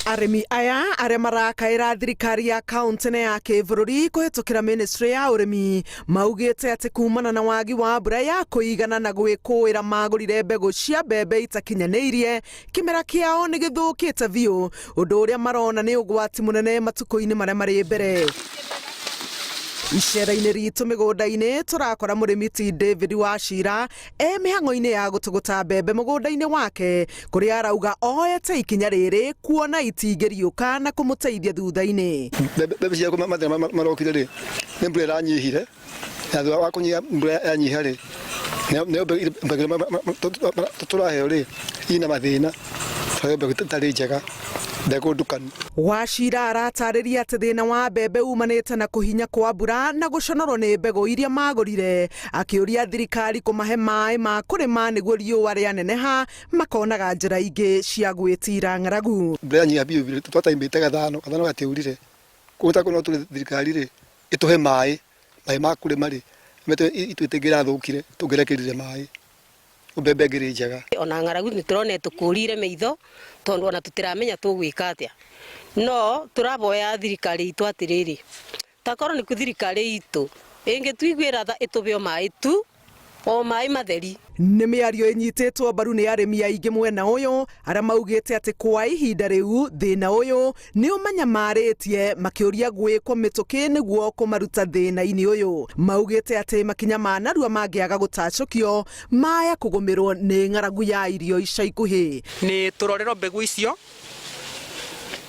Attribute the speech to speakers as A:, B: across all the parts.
A: Arĩmi aya arĩa marakaĩra thirikari ya kaunti ya kĩbũrũri kũhĩtũkĩra ministry ya ũrĩmi maugĩte atĩ kumana na wagi wa mbura ya kũigana na gwĩkũĩra magũrire mbegũ cia mbembe itakinyanĩirie, kĩmera kĩao nĩ gĩthũkĩte biũ, ũndũ ũrĩa marona nĩ ũgwati mũnene matukũ-inĩ marĩa marĩ mbere. Icera-inĩ ritũ mĩgũnda-inĩ tũrakora mũrĩmi ti David Wachira mĩhang'o-inĩ ya gũtũgũta mbembe mũgũnda-inĩ wake, kũrĩa arauga oete ikinya rĩrĩ kuona itingĩriũka na kũmũteithia thutha-inĩ.
B: Mbembe ciaku mathĩna marokire rĩ, nĩ mbura ĩranyihire, na thutha wa kũnyiha mbura yanyiha rĩ, nĩyo mbegũ tũraheo rĩ ina mathĩna, tũraheo mbegũ itarĩ njega.
A: Wachira aratarĩria atĩ thĩna wa mbembe umanĩte na kũhinya kwa mbura na gũconorwo nĩ mbegũ iria magũrire, akĩũria thirikari kũmahe maĩ ma kũrĩma nĩguo riũa rĩaneneha makonaga njĩra ingĩ cia gwĩtira ng'aragu.
B: Mbura yanyiha biũ twataimbĩte gathano gatiaurire, kũguo kwona tũrĩ thirikari rĩ ĩtũhe maĩ ma kũrĩma rĩ itwĩtĩngĩra thũkire tũngĩrekerire maĩ mbembe ngĩrĩ njega.
C: Ona ng'aragu nĩ tũrone tũkũrire maitho tondũ ona tũtiramenya tũgwĩka atĩa, no tũraboya thirikari itũ atĩrĩrĩ, takorwo nĩ thirikari itũ ĩngĩtuiguĩra tha ĩtũbe o maĩ tu, o maĩ matheri.
A: Nĩ mĩario ĩnyitĩtwo mbaru nĩ arĩmi aingĩ mwena ũyũ arĩa maugĩte atĩ kwa ihinda rĩu thĩna ũyũ nĩ ũmanyamarĩtie, makĩũria gwĩkwo mĩtũkĩ nĩguo kũmaruta thĩna-inĩ ũyũ. Maugĩte atĩ makinya ma narua mangĩaga gũtacũkio maya kũgũmĩrwo nĩ ng'aragu ya irio ica ikuhĩ.
D: Nĩ tũrorerwo mbegũ icio,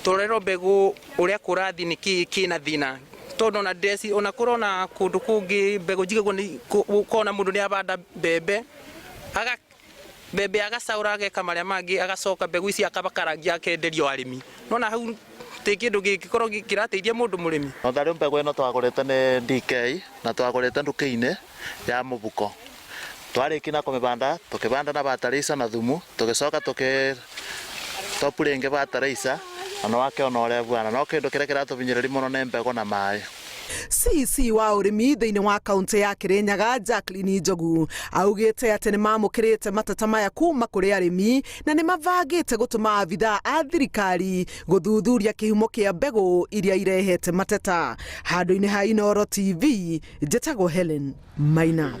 D: tũrorerwo mbegũ ũrĩa kũrathi nĩ kĩna thĩna, tondũ na ndeci ona kũrona kũndũ kũngĩ mbegũ njigagwo kona mũndũ nĩ abanda mbembe agacaũra ageka marĩa mangĩ agacoka mbegũ ici akabakaragia akenderio arĩmi, nona hau tĩ kĩndũ gĩkorwo kĩrateithia mũndũ mũrĩmi.
E: Rĩu mbegũ ĩno twagũrĩte nĩ DK na twagũrĩte nduka-inĩ ya mũbuko, twarĩkia na kũmĩbanda tũkĩbanda na bataraica na thumu, tũgĩcoka topu rĩngĩ bataraica na wakĩona ũrĩa bwana, no kĩndũ kĩrĩa kĩratũbinyĩrĩria mũno nĩ mbegũ na maĩ.
A: CC wa ũrĩmi thĩinĩ wa kaunti ya Kirinyaga Jacqueline Njogu augĩte atĩ nĩ mamũkĩrĩte mateta maya kuma kũrĩ arĩmi na nĩ mabangĩte gũtũma abithaa a thirikari gũthuthuria kĩhumo kĩa mbegũ iria irehete mateta. Handũ-inĩ ha Inooro TV, njĩtagwo Helen Maina.